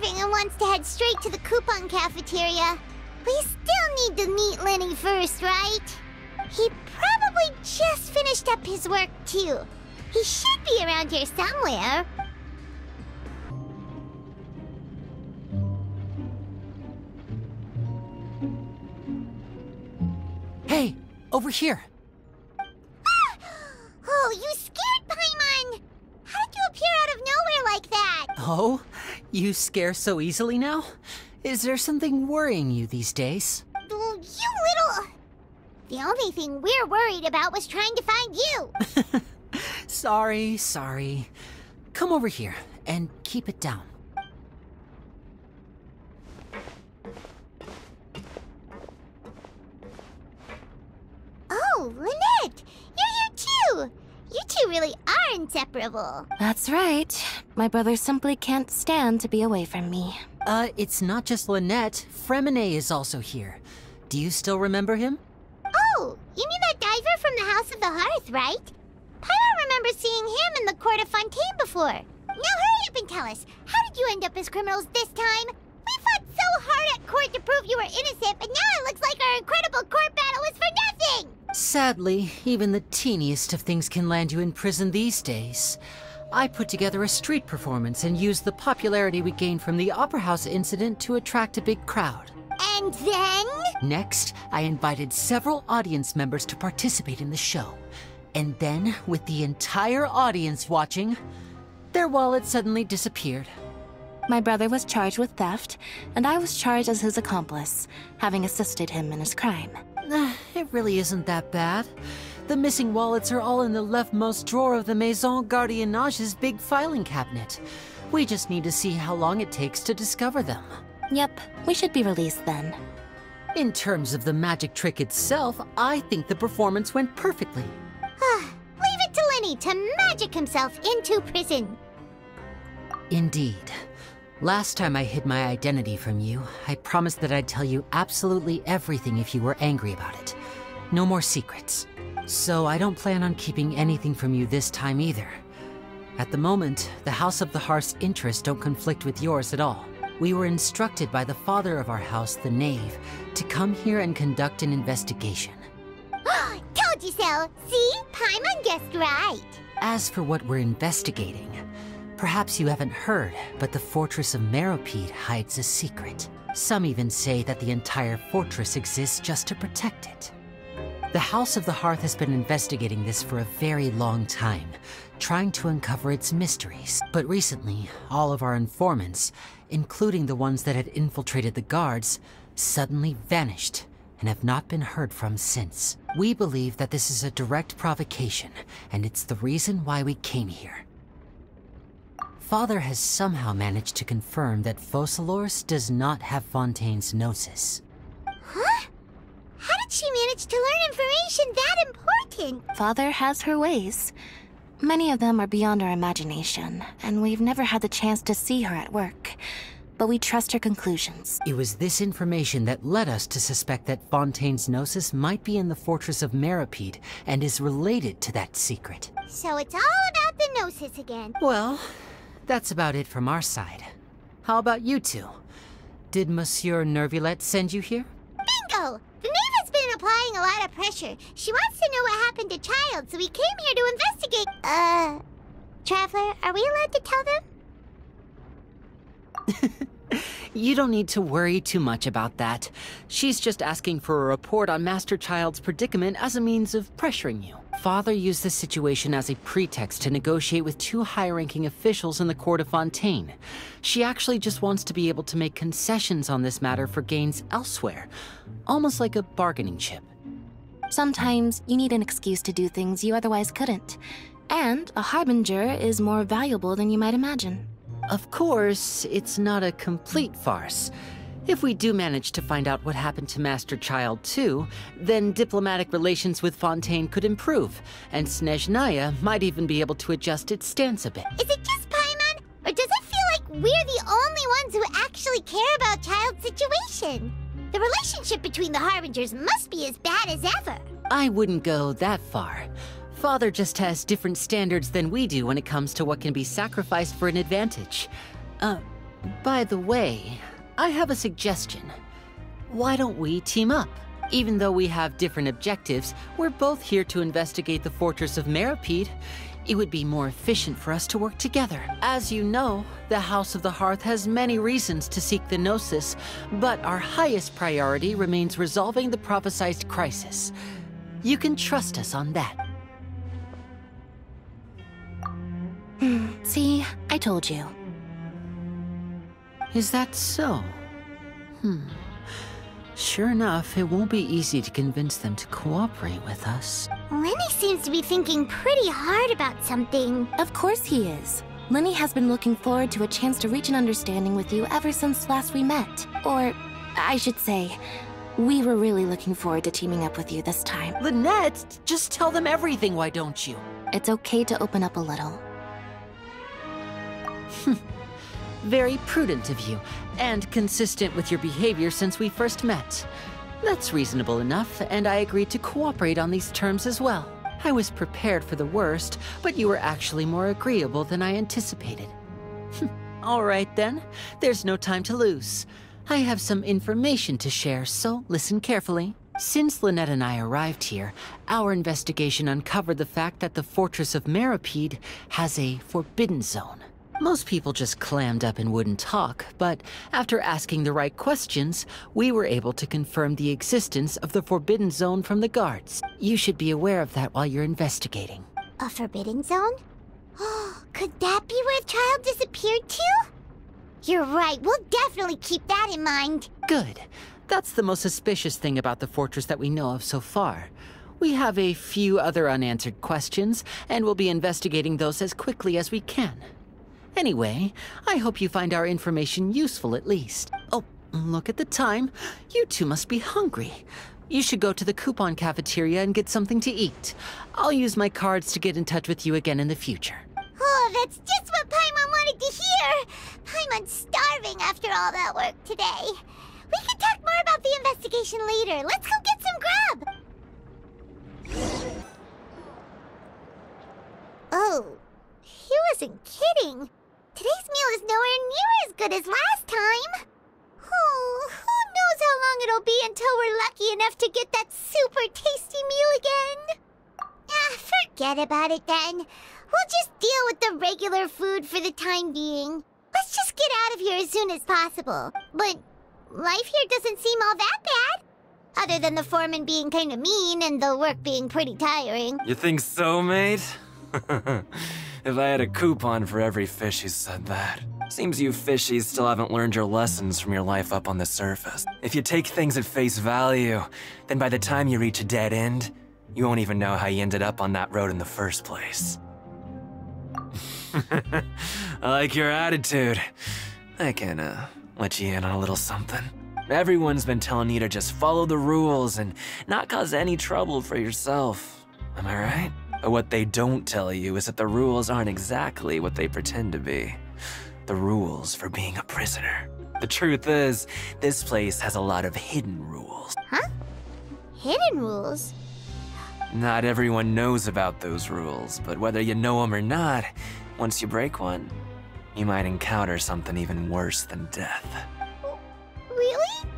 starving and wants to head straight to the coupon cafeteria. We still need to meet Lenny first, right? He probably just finished up his work, too. He should be around here somewhere. Hey, over here. Ah! Oh, you scared Paimon! How did you appear out of nowhere like that? Oh, you scare so easily now? Is there something worrying you these days? Oh, you little... The only thing we're worried about was trying to find you. Sorry. Come over here and keep it down. Oh, Lynette! You're here too! You two really are inseparable. That's right. My brother simply can't stand to be away from me. It's not just Lynette. Fremine is also here. Do you still remember him? Oh, you mean that diver from the House of the Hearth, right? Paimon remembers seeing him in the Court of Fontaine before. Now hurry up and tell us, how did you end up as criminals this time? We fought so hard at court to prove you were innocent, but now it looks like our incredible court battle was for nothing! Sadly, even the teeniest of things can land you in prison these days. I put together a street performance and used the popularity we gained from the Opera House incident to attract a big crowd. And then? Next, I invited several audience members to participate in the show. And then, with the entire audience watching, their wallet suddenly disappeared. My brother was charged with theft, and I was charged as his accomplice, having assisted him in his crime. It really isn't that bad. The missing wallets are all in the leftmost drawer of the Maison Gardiennage's big filing cabinet. We just need to see how long it takes to discover them. Yep, we should be released then. In terms of the magic trick itself, I think the performance went perfectly. Leave it to Lenny to magic himself into prison. Indeed. Last time I hid my identity from you, I promised that I'd tell you absolutely everything if you were angry about it. No more secrets. So I don't plan on keeping anything from you this time either. At the moment, the House of the Hearth's interests don't conflict with yours at all. We were instructed by the father of our house, the Knave, to come here and conduct an investigation. Told you so! See? Paimon guessed right. As for what we're investigating, perhaps you haven't heard, but the fortress of Meropide hides a secret. Some even say that the entire fortress exists just to protect it. The House of the Hearth has been investigating this for a very long time, trying to uncover its mysteries. But recently, all of our informants, including the ones that had infiltrated the guards, suddenly vanished and have not been heard from since. We believe that this is a direct provocation, and it's the reason why we came here. Father has somehow managed to confirm that Focalors does not have Fontaine's gnosis. Huh? How did she manage to learn information that important? Father has her ways. Many of them are beyond our imagination, and we've never had the chance to see her at work. But we trust her conclusions. It was this information that led us to suspect that Fontaine's gnosis might be in the fortress of Meropide and is related to that secret. So it's all about the gnosis again. Well, that's about it from our side. How about you two? Did Monsieur Nervulette send you here? Bingo! The Knave has been applying a lot of pressure. She wants to know what happened to Child, so we came here to investigate. Traveler, are we allowed to tell them? You don't need to worry too much about that. She's just asking for a report on Master Child's predicament as a means of pressuring you. Father used this situation as a pretext to negotiate with two high-ranking officials in the court of Fontaine. She actually just wants to be able to make concessions on this matter for gains elsewhere, almost like a bargaining chip. Sometimes you need an excuse to do things you otherwise couldn't. And a harbinger is more valuable than you might imagine. Of course, it's not a complete farce. If we do manage to find out what happened to Master Child too, then diplomatic relations with Fontaine could improve, and Snezhnaya might even be able to adjust its stance a bit. Is it just Paimon? Or does it feel like we're the only ones who actually care about Child's situation? The relationship between the Harbingers must be as bad as ever. I wouldn't go that far. Father just has different standards than we do when it comes to what can be sacrificed for an advantage. By the way, I have a suggestion. Why don't we team up? Even though we have different objectives, we're both here to investigate the Fortress of Meropide. It would be more efficient for us to work together. As you know, the House of the Hearth has many reasons to seek the Gnosis, but our highest priority remains resolving the prophesized crisis. You can trust us on that. See, I told you. Is that so? Sure enough, it won't be easy to convince them to cooperate with us. Lenny seems to be thinking pretty hard about something. Of course he is. Lenny has been looking forward to a chance to reach an understanding with you ever since last we met. Or, I should say, we were really looking forward to teaming up with you this time. Lynette, just tell them everything, why don't you? It's okay to open up a little. Very prudent of you, and consistent with your behavior since we first met. That's reasonable enough, and I agreed to cooperate on these terms as well. I was prepared for the worst, but you were actually more agreeable than I anticipated. All right then, there's no time to lose. I have some information to share, so listen carefully. Since Lynette and I arrived here, our investigation uncovered the fact that the Fortress of Meropide has a forbidden zone. Most people just clammed up and wouldn't talk, but after asking the right questions, we were able to confirm the existence of the Forbidden Zone from the guards. You should be aware of that while you're investigating. A forbidden zone? Could that be where the child disappeared to? You're right, we'll definitely keep that in mind. Good. That's the most suspicious thing about the fortress that we know of so far. We have a few other unanswered questions, and we'll be investigating those as quickly as we can. Anyway, I hope you find our information useful at least. Oh, look at the time. You two must be hungry. You should go to the coupon cafeteria and get something to eat. I'll use my cards to get in touch with you again in the future. Oh, that's just what Paimon wanted to hear! Paimon's starving after all that work today. We can talk more about the investigation later. Let's go get some grub! Oh, he wasn't kidding. Today's meal is nowhere near as good as last time. Oh, who knows how long it'll be until we're lucky enough to get that super tasty meal again? Forget about it then. We'll just deal with the regular food for the time being. Let's just get out of here as soon as possible. But life here doesn't seem all that bad. Other than the foreman being kinda mean and the work being pretty tiring. You think so, mate? If I had a coupon for every fish who said that. Seems you fishies still haven't learned your lessons from your life up on the surface. If you take things at face value, then by the time you reach a dead end, you won't even know how you ended up on that road in the first place. I like your attitude. I can, let you in on a little something. Everyone's been telling you to just follow the rules and not cause any trouble for yourself. Am I right? But what they don't tell you is that the rules aren't exactly what they pretend to be. The rules for being a prisoner. The truth is, this place has a lot of hidden rules. Huh? Hidden rules? Not everyone knows about those rules, but whether you know them or not, once you break one, you might encounter something even worse than death. Really?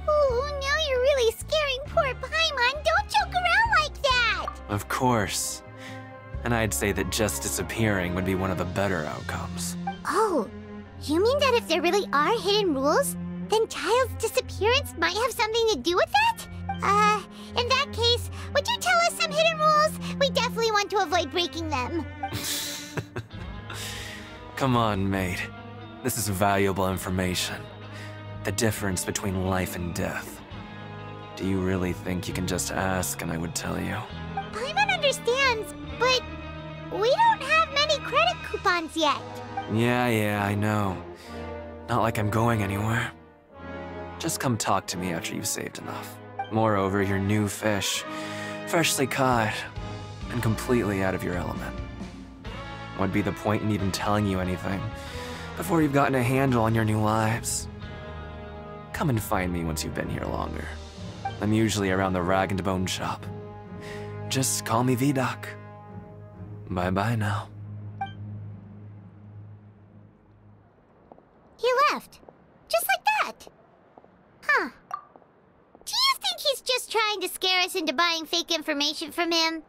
Oh, now you're really scaring poor Paimon. Don't joke around like that! Of course. And I'd say that just disappearing would be one of the better outcomes. Oh, you mean that if there really are hidden rules, then Child's disappearance might have something to do with that? In that case, would you tell us some hidden rules? We definitely want to avoid breaking them. Come on, mate. This is valuable information. The difference between life and death. Do you really think you can just ask and I would tell you? Paimon understands, but we don't have many credit coupons yet. Yeah, I know. Not like I'm going anywhere. Just come talk to me after you've saved enough. Moreover, you're new fish, freshly caught, and completely out of your element. What'd be the point in even telling you anything before you've gotten a handle on your new lives? Come and find me once you've been here longer. I'm usually around the Rag and Bone shop. Just call me V-Doc. Bye-bye now. He left. Just like that. Huh. Do you think he's just trying to scare us into buying fake information from him?